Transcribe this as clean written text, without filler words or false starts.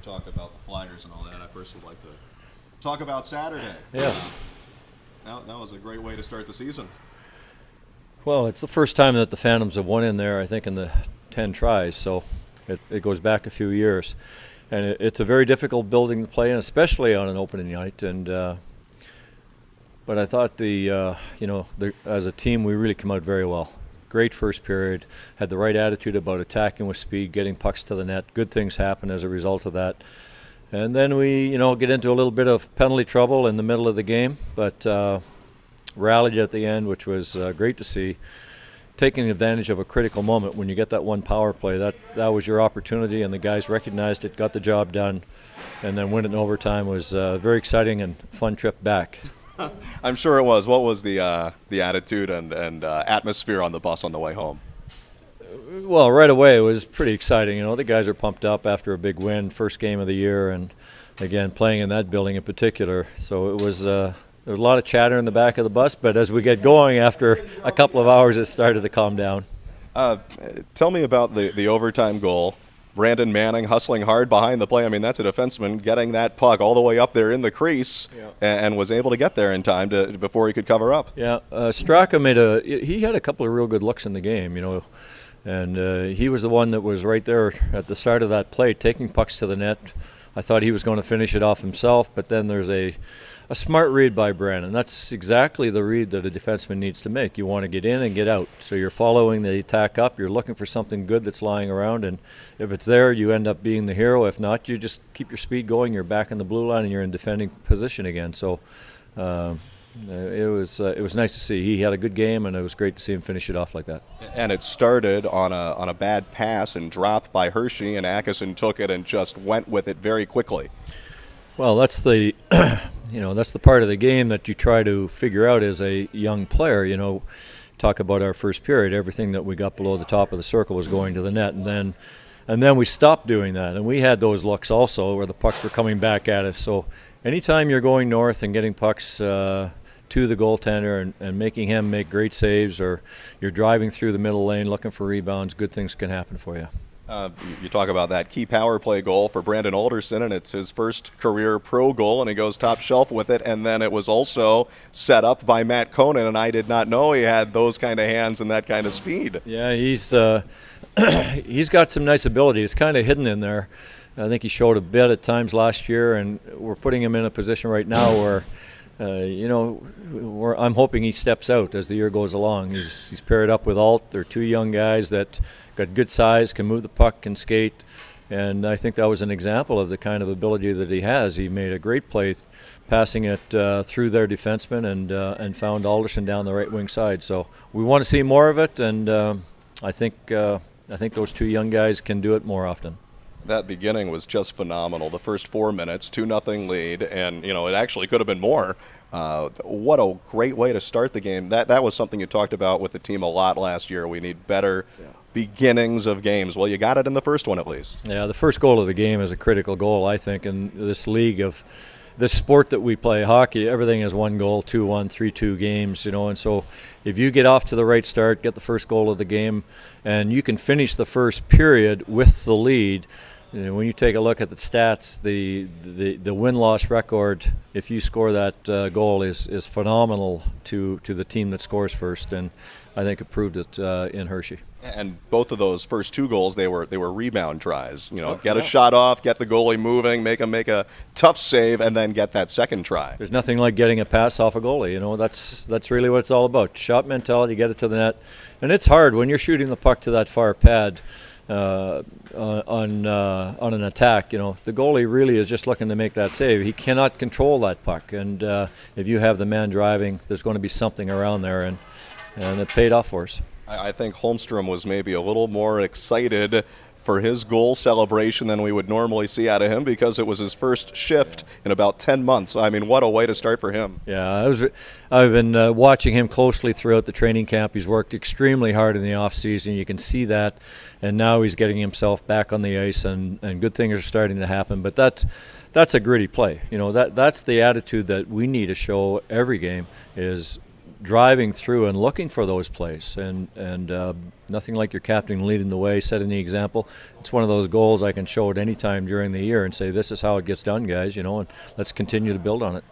we talk about the Flyers and all that, I first would like to talk about Saturday. Yes. That was a great way to start the season. Well, it's the first time that the Phantoms have won in there, I think, in the 10 tries, so it goes back a few years. And it's a very difficult building to play in, especially on an opening night. And but I thought as a team, we really come out very well. Great first period, had the right attitude about attacking with speed, getting pucks to the net. Good things happen as a result of that. And then we, get into a little bit of penalty trouble in the middle of the game, but rallied at the end, which was great to see. Taking advantage of a critical moment when you get that one power play, that was your opportunity, and the guys recognized it, got the job done, and then win it in overtime was a very exciting and fun trip back. I'm sure it was. What was the attitude and atmosphere on the bus on the way home? Well, right away it was pretty exciting. The guys are pumped up after a big win, first game of the year, and again playing in that building in particular. So it was. There was a lot of chatter in the back of the bus, but as we get going, after a couple of hours, it started to calm down. Tell me about the overtime goal. Brandon Manning hustling hard behind the play. I mean, that's a defenseman getting that puck all the way up there in the crease, and was able to get there in time before he could cover up. Yeah, Straka he had a couple of real good looks in the game, and he was the one that was right there at the start of that play, taking pucks to the net. I thought he was going to finish it off himself, but then there's a smart read by Brandon. That's exactly the read that a defenseman needs to make. You want to get in and get out. So you're following the attack up. You're looking for something good that's lying around, and if it's there, you end up being the hero. If not, you just keep your speed going. You're back in the blue line, and you're in defending position again. So it was nice to see. He had a good game, and it was great to see him finish it off like that. And it started on a bad pass and drop by Hershey, and Atkinson took it and just went with it very quickly. Well, that's the that's the part of the game that you try to figure out as a young player. Talk about our first period. Everything that we got below the top of the circle was going to the net, and then we stopped doing that. And we had those looks also where the pucks were coming back at us. So anytime you're going north and getting pucks to the goaltender and making him make great saves, or you're driving through the middle lane looking for rebounds, good things can happen for you. You talk about that key power play goal for Brandon Alderson, and it's his first career pro goal, and he goes top shelf with it. And then it was also set up by Matt Conan, and I did not know he had those kind of hands and that kind of speed. Yeah, he's got some nice ability. It's kind of hidden in there. I think he showed a bit at times last year, and we're putting him in a position right now where I'm hoping he steps out as the year goes along. He's paired up with Alt. They're two young guys that got good size, can move the puck, can skate, and I think that was an example of the kind of ability that he has. He made a great play passing it through their defenseman and found Alderson down the right wing side. So we want to see more of it, and I think those two young guys can do it more often. That beginning was just phenomenal. The first 4 minutes, 2-0 lead, and it actually could have been more. What a great way to start the game. That was something you talked about with the team a lot last year. We need better beginnings of games. Well, you got it in the first one at least. Yeah, the first goal of the game is a critical goal, I think, in this league of this sport that we play, hockey. Everything is 1 goal, 2-1, 3-2 games, and so if you get off to the right start, get the first goal of the game, and you can finish the first period with the lead. When you take a look at the stats, the win-loss record, if you score that goal, is phenomenal to the team that scores first, and I think it proved it in Hershey. And both of those first 2 goals, they were rebound tries. Get a shot off, get the goalie moving, make him make a tough save, and then get that second try. There's nothing like getting a pass off a goalie. That's really what it's all about. Shot mentality, get it to the net, and it's hard when you're shooting the puck to that far pad. On an attack, the goalie really is just looking to make that save. He cannot control that puck, and if you have the man driving, there's going to be something around there, and it paid off for us. I think Holmstrom was maybe a little more excited for his goal celebration than we would normally see out of him because it was his first shift in about 10 months. I mean, what a way to start for him. Yeah, I've been watching him closely throughout the training camp. He's worked extremely hard in the off season. You can see that, and now he's getting himself back on the ice, and good things are starting to happen. But that's a gritty play. That's the attitude that we need to show every game is driving through and looking for those plays, and nothing like your captain leading the way, setting the example. It's one of those goals I can show at any time during the year and say, this is how it gets done, guys, and let's continue to build on it.